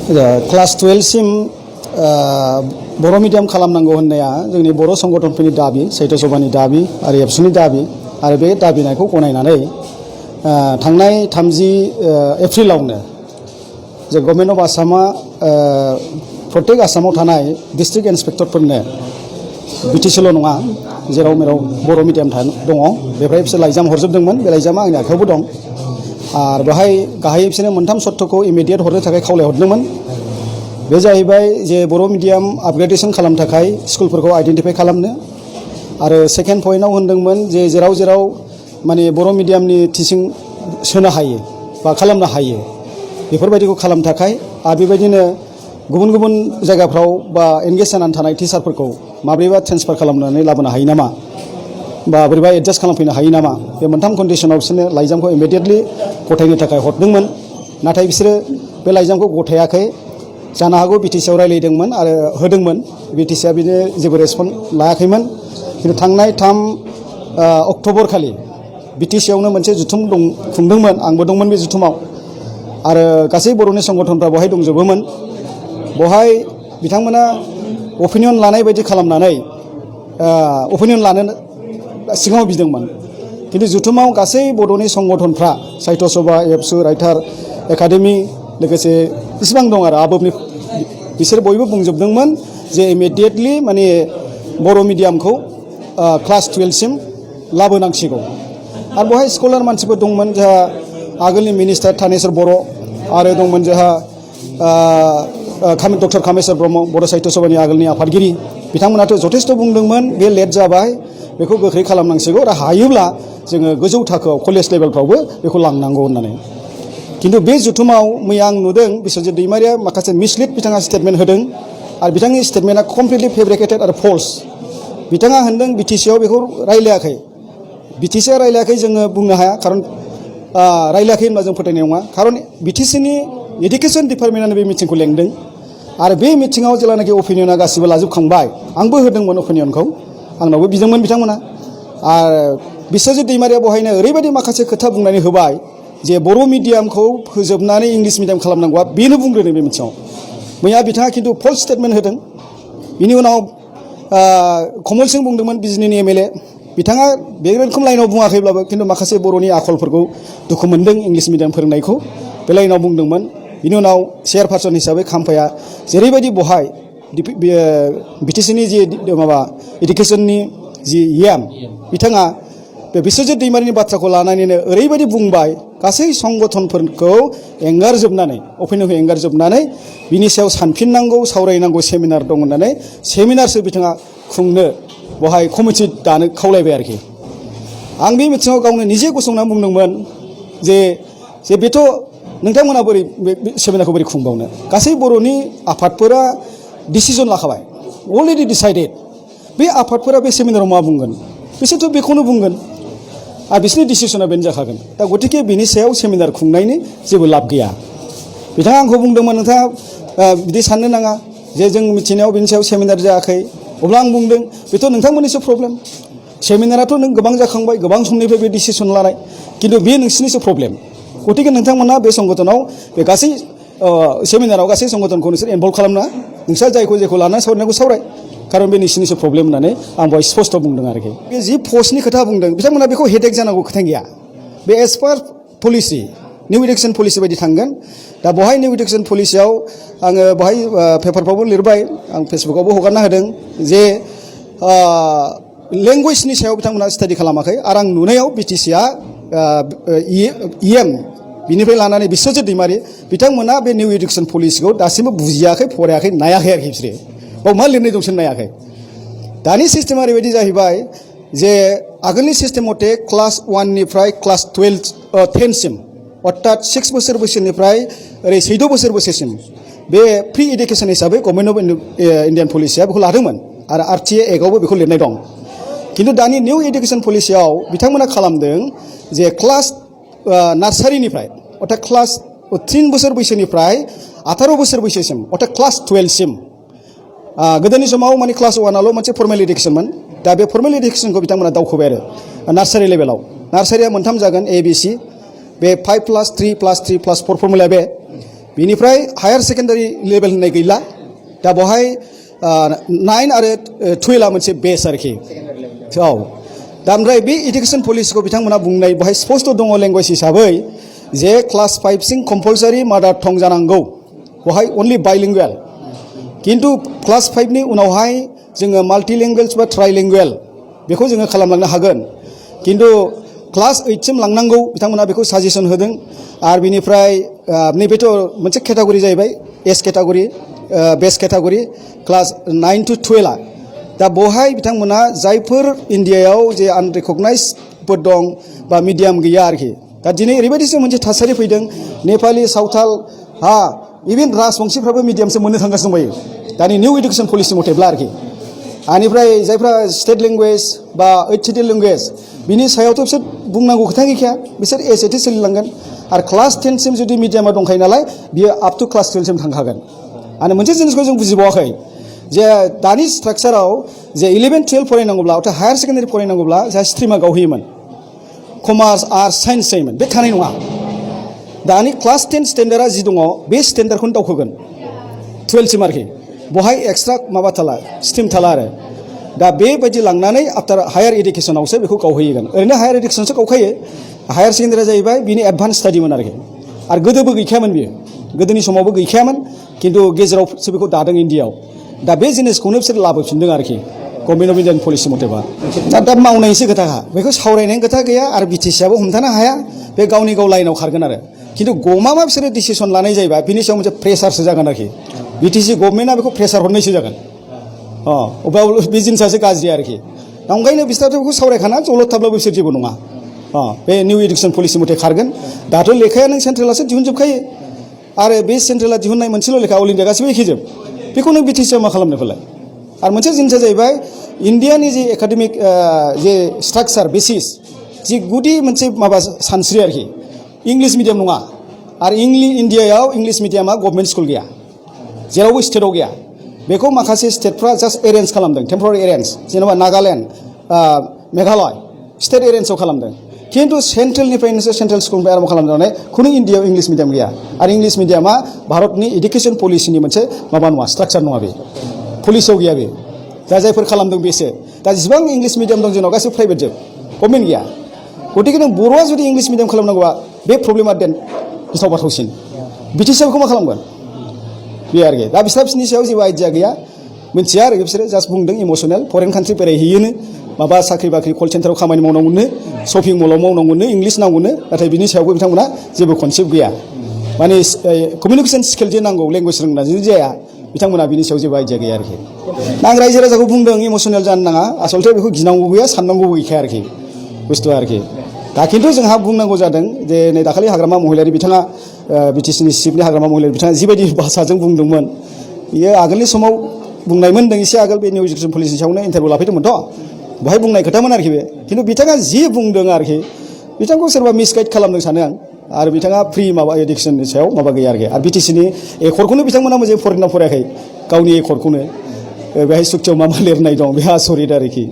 Class 12 सिम बर' medium खालामनांगौ होननाया जोंनि बर' संगठनफोरनि दाबि, साहित्य सभानि दाबि आरो एबसुनि दाबि आरो बे दाबिनायखौ गनायनानै थांनाय 30 एप्रिलावनो जे गभर्नमेन्ट अफ आसामा प्रत्येक आसामाव थानाय डिस्ट्रिक्ट इन्सपेक्टरफोरनो बिटिसिल' नङा जेराव मेराव बर' मिडियाम दङ बेवहाय बिसोर लाइजाम हरजोबदोंमोन। बे लाइजामा आंनि आखायावबो दं आरो बेहाय गाहायै बिसोरनो मोनथाम सर्थखौ इमिडियेट हरनो थाखाय खावलायहरदोंमोन। बे जाहैबाय जे बर' मिडियाम आपग्रेडेसन खालामनो थाखाय स्कुलफोरखौ आइडेन्टिफाइ खालामनो आरो सेकेन्ड पइन्टआव होनदोंमोन जे जेराव जेराव माने बर' मिडियामनि टिचिं सोनो हायो बा खालामनो हायो बेफोरबायदिखौ खालामनो थाखाय आरो बेबायदिनो गुबुन गुबुन जायगाफ्राव बा एंगेज जानानै थानाय टिचारफोरखौ माब्रैबा ट्रेन्सफार खालामनानै लाबोनो हायो नामा बा बोरैबा एडजास्ट खालामफैनो हायो नामा बे मोनथाम कन्डिसनाव बिसोरनो लाइजामखौ इमिडियेटलि गथायनो थाखाय हरदोंमोन। नाथाय बिसोरो बे लाइजामखौ गथायाखै। जानो हागौ बिटिसिआव रायलायदोंमोन आरो होदोंमोन, बिटिसिआ बिनो जेबो रेसपन्स लायाखैमोन। खिन्थु थांनाय 3 अक्ट'बर खालि बिटिसिआवनो मोनसे जुथुम खुंदोंमोन, आंबो दंमोन बे जुथुमाव आरो गासै बर'नि संगठनफ्रा बेवहाय दंजोबोमोन। बेवहाय बिथांमोना अपिनियन लानाय बायदि खालामनानै अपिनियन लानो सिगाङाव बिदोंमोन। खिन्थु जुथुमाव गासै बर'नि संगठनफ्रा साहित्य सभा, एबसु, राइटार एकाडेमि लोगोसे इसिबां दं आरो आबोबनि बिसोर बयबो बुंजोबदोंमोन जे इमिडियेटलि माने बर' मिडियामखौ क्लास 12 सिम लाबोनांसिगौ। आरो बेवहाय स्कलार मानसिफोर दंमोन, जोंहा आगोलनि मिनिस्टार थानेस्वर बर' आरो दंमोन जोंहा डक्टर कामेस्वर ब्रह्म, बर' साहित्य सभानि आगोलनि आफादगिरि। बिथांमोनाथ' जथेस्थ' बुंदोंमोन बे लेट जाबाय, बेखौ गोख्रै खालामनांसिगौ आरो हायोब्ला जोङो गोजौ थाखोआव कलेज लेभेलफ्रावबो बेखौ लांनांगौ होननानै। खिन्थु बे जुथुमाव मैया आं नुदों बिश्वजित दैमारिया माखासे मिसलिड बिथाङा स्टेटमेन्ट होदों आरो बिथांनि स्टेटमेन्टआ कमप्लिटलि फेब्रिकेटेड आरो फल्स। बिथाङा होनदों बिटिसिआव बेखौ रायलायाखै। बिटिसिआ रायलायाखै जोङो बुंनो हाया, खारन रायलायाखै होनबा जों फोथायनाय नङा। खारन बिटिसिनि एडुकेसन डिपार्टमेन्टआनो बे मिटिंखौ लेंदों आरो बे मिटिङाव जेब्लानाखि अपिनियना गासिबो लाजोबखांबाय, आंबो होदोंमोन अपिनियनखौ, आंनावबो बिदोंमोन बिथांमोना। आरो बिश्वजित दैमारिया बेवहायनो ओरैबायदि माखासे खोथा बुंनानै होबाय जे बर' मिडियामखौ फोजोबनानै इंलिस मिडियाम खालामनांगौआ बेनो बुंग्रोदों बे मिथिङाव। मैया बिथाङा खिन्थु फल्स स्टेटमेन्ट होदों। बिनि उनाव कमल सिंह बुंदोंमोन बिजनीनि एमएलए, बिथाङा बे रोखोम लाइनाव बुङाखैब्लाबो खिन्थु माखासे बर'नि आखलफोरखौ दुखु मोनदों इंलिस मिडियाम फोरोंनायखौ, बे लाइनाव बुंदोंमोन। बिनि उनाव चेयारपारसन हिसाबै खाम्फाया जेरैबायदि बहाय बिटिसिनि जि माबा इडुकेसननि जि इएम, बिथाङा बे बिश्वजित दैमारिनि बाथ्राखौ लानानैनो ओरैबायदि बुंबाय गासै संगठनफोरखौ एंगारजोबनानै अपिनियनखौ एंगारजोबनानै बिनि सायाव सानफिननांगौ, सावरायनांगौ सेमिनार दं होननानै सेमिनारसो बिथाङा खुंनो बहाय कमिटि दानो खावलायबाय आरोखि। आं बे मिथिङाव गावनो निजे गसंनानै बुंदोंमोन जे बेथ' नोंथांमोना बोरै बे सेमिनारखौ बोरै खुंबावनो, गासै बर'नि आफादफोरा डिसिजन लाखाबाय, अलरेडि डिसाइडेड। बे आफादफोरा बे सेमिनाराव मा बुंगोन, बिसोरथ' बेखौनो बुंगोन आरो बिसोरनि डिसिसना बेनो जाखागोन। दा गतिके बिनि सायाव सेमिनार खुंनायनि जेबो लाब गैया। बिथाङा आंखौ बुंदोंमोन नोंथाङा बिदि साननो नाङा जे जों मिथिनायाव बिनि सायाव सेमिनार जायाखै। अब्ला आं बुंदों बेथ' नोंथांमोननिसो प्रब्लेम। सेमिनाराथ' नों गोबां जाखांबाय, गोबां समनिफ्राय बे डिसिसन लानाय, खिन्थु बे नोंसिनिसो प्रब्लेम। गतिके नोंथांमोना बे संगठनाव बे गासै सेमिनाराव गासै संगठनखौ नोंसोर इनभल्भ खालामना नोंस्रा जेखौ लानानै सावरायनांगौ सावराय, खारन बे नोंसिनिसो प्रब्लेम होननानै आं बेवहाय स्पष्ट बुंदों आरोखि। बे जि पस्टनि खोथा बुंदों बिथांमोना बेखौ हेडेक जानांगौ खोथा गैया। बे एज पार पलिसि निउ इडुकेसन पलिसि बायदि थांगोन। दा बेवहाय निउ इडुकेसन पलिसियाव आङो बेवहाय पेपारफ्रावबो लिरबाय, आं फेसबुकावबो हगारना होदों जे लेंगुवेजनि सायाव बिथांमोना स्टाडि खालामाखै। आरो आं नुनायाव बिटिसिआ इएम बिनिफ्राय लानानै बिश्वजित दैमारि बिथांमोना बे निउ इडुकेसन पलिसिखौ दासिमबो बुजियाखै, फरायाखै, नायाखै आरोखि। बिसोरो बाव मा लिरनाय दं बिसोर नायाखै। दानि सिस्टेमा ओरैबायदि जाहैबाय जे आगोलनि सिस्टेम मथे क्लास 1 निफ्राय क्लास 10 सिम अर्थात 6 बोसोर बैसोनिफ्राय ओरै 14 बोसोर बैसोसिम बे फ्रि इडुकेसन हिसाबै गभर्नमेन्ट अफ इन्डियान पलिसिया बेखौ लादोंमोन आरो आरटिए एक्टआवबो बेखौ लिरनाय दं। खिन्थु दानि निउ इडुकेसन पलिसियाव बिथांमोना खालामदों जे क्लास नार्सारिनिफ्राय अर्थात क्लास 3 बोसोर बैसोनिफ्राय 18 बोसोर बैसोसिम अर्थात क्लास 12 सिम गोदोनि समाव माने क्लास 1आल' मोनसे फर्मेल इडुकेसनमोन। दा बे फर्मेल इडुकेसनखौ बिथांमोना दावखोबाय आरो नार्सारि लेभेलाव। नार्सारिया मोनथाम जागोन ABC, बे 5+3+3+4 फर्मुलाया बे बिनिफ्राय हायार सेकेन्डारि लेभेल होननाय गैला दा बेवहाय 9 आरो 12आ मोनसे बेस आरोखि औ दा ओमफ्राय बे इडुकेसन पलिसिखौ बिथांमोना बुंनाय बेवहाय स्पष्ट दङ लेंगुवेज हिसाबै जे क्लास 5 सिम कम्पालसारि मादार टं जानांगौ बेवहाय अनलि बाइलिंगुवेल किन्तु क्लास 5 नि उनावहाय जोङो माल्टिलिंगुवेल बा ट्राइलिंगुवेल बेखौ जोङो खालामलांनो हागोन किन्तु क्लास 8 सिम लांनांगौ बिथांमोना बेखौ साजेसन होदों आरो बिनिफ्राय नैबेथ' मोनसे केटागरि जाहैबाय एस केटागरि बेस केटागरि क्लास 9 to 12 दा बेवहाय बिथांमोना जायफोर इन्डियायाव जे आनरिकगनाइज्डफोर दं बा मिडियाम गैया आरोखि दा दिनै ओरैबायदिसो मोनसे थासारि फैदों नेपालि सावथाल इभेन राजबंशीफ्राबो मिडियामसो मोननो थांगासिनो दंबायो दानि निउ इडुकेसन पलिसि मथेब्ला आरोखि आनिफ्राय जायफ्रा स्टेट लेंगुवेज बा 8th शिडिउल लेंगुवेज बिनि सायावथ' बिसोर बुंनांगौ खोथा गैखाया बिसोर एस एटि सोलिलांगोन आरो क्लास 10 सिम जुदि मिडियामा दंखायो नालाय बियो आप टु क्लास 12 सिम थांखागोन आरो मोनसे जिनिसखौ जों बुजिबावाखै जे दानि स्ट्राक्चाराव जे 11, 12 फरायनांगौब्ला हायार सेकेन्डारि फरायनांगौब्ला जोंहा स्ट्रिमा गावहोयोमोन कमार्स आर्ट्स साइन्स जायोमोन बे थानाय नङा दानि क्लास 10 स्टेन्डार्डआ जि दङ बे स्टेन्डार्डखौनो दावखोगोन 12 सिम आरोखि बेवहाय एक्सट्रा माबा थाला स्ट्रिम थाला आरो दा बेबायदि लांनानै आफ्टार हायार इडुकेसनावसो बेखौ गावहैगोन ओरैनो हायार इडुकेसनावसो गावखायो हायार सेकेन्डारिया जाहैबाय बिनि एडभान्स स्टाडिमोन आरोखि आरो गोदोबो गैखायामोन बियो गोदोनि समावबो गैखायामोन किन्तु गेजेरावसो बेखौ दादों इन्डियाआव दा बे जिनिसखौनो बिसोर लाबोफिनदों आरोखि गभर्नमेन्ट अफ इन्डियान पलिसि मथेबा दा मावनायनिसो खोथाखा बेखौ सावरायनायनि खोथा गैया आरो बिटिसिआबो हमथानो हाया बे गावनि गाव लाइनाव खारगोन आरो किन्तु गमामा बिसोरो डिसिसन लानाय जायोबा बिनि सायाव मोनसे प्रेसारसो जागोन आरोखि बिटिसि गभर्नमेन्टआ बेखौ प्रेसार हरनायसो जागोन अब्ला बे जिनिसासो गाज्रि आरोखि दा ओंखायनो बिसोरथ' बेखौ सावरायखाना जलद थाब्लाबो बिसोर जेबो नङा बे निउ इडुकेसन पलिसि मथे खारगोन दाथ' लेखाया नों सेन्ट्रेलासो दिहुनजोबखायो आरो बे सेन्ट्रेला दिहुननाय मोनसेल' लेखा अल इन्डिया गासिबो एखेजोब बेखौ नों बिटिसिआव मा खालामनो फालाय आरो मोनसे जिनिसा जाहैबाय इन्डियानि जे एकाडेमिक जे स्ट्राक्चार बेसिस जि गुदि मोनसे माबा सानस्रि आरोखि इंलिस मिडियाम नङा आरो इन्डियायाव इंलिस मिडियामा गभर्नमेन्ट स्कुल गैया जेरावबो स्टेटआव गैया बेखौ माखासे स्टेटफ्रा जास्ट एरेन्ज खालामदों टेम्परारि एरेन्ज जेनेबा नागालेण्ड मेघालय स्टेट एरेन्जआव खालामदों किन्तु सेन्ट्रेलनिफ्रायनोसो सेन्ट्रेल स्कुलनिफ्राय आरम्भ खालामनानै खुनु इन्डियायाव इंलिस मिडियाम गैया आरो इंलिस मिडियामा भारतनि इडुकेसन पलिसिनि मोनसे माबा नङा स्ट्राक्चार नङा बे पलिसियाव गैया बे दा जायफोर खालामदों बेसो दा जेसेबां इंलिस मिडियाम दं जोंनाव गासिबो प्राइभेट जोब गभर्नमेन्ट गैया गतिके नों बर'आ जुदि इंलिस मिडियाम खालामनांगौबा बे प्रब्लेमा गिथाव बाथावसिन बिटिसिआव बेखौ मा खालामगोन बे आरोखि दा बिसोरनि सायाव जेबो आइडिया गैया मिथिया आरो बिसोरो जास्ट बुंदों इमसनेल फरेन कान्ट्रि बेरायहैयोनो माबा साख्रि बाख्रि कल सेन्टाराव खामानि मावनांगौनो शपिं मलाव मावनांगौनो इंलिस नांगौनो नाथाय बिनि सायावबो बिथांमोना जेबो कनसेप्ट गैया माने कमिउनिकेसन स्किल जे नांगौ लेंगुवेज रोंनानै जुदि जाया बिथांमोना बिनि सायाव जेबो आइडिया गैया आरोखि आं रायजो राजाखौ बुंदों इमसनेल जानो नाङा आसलथे बेखौ गिनांगौ गैया साननांगौबो गैखाया आरोखि बुस्थुआ आरोखि दा खिन्थु जोंहा बुंनांगौ जादों जे नै दाखालि हाग्रामा महिलारि बिथाङा बिटिसिनि चिफनि हाग्रामा महिलारि बिथाङा जिबायदि भाषाजों बुंदोंमोन बियो आगोलनि समाव बुंनाय मोनदों एसे आगोल बे निउ इडुकेसन पलिसिनि सायावनो इन्टारभिउ लाफैदोंमोनथ' बेवहाय बुंनाय खोथामोन आरोखि बे खिन्थु बिथाङा जि बुंदों आरोखि बिथांखौ सोरबा मिसगाइड खालामदों सानो आं आरो बिथाङा फ्रि माबा इडुकेसननि सायाव माबा गैया आरोखि आरो बिटिसिनि एकर्डखौनो बिथांमोना मोजाङै फरायना फरायाखै गावनि एकर्डखौनो बेहाय सुक्तियाव मा मा लिरनाय दं बेहा आसरित आरोखि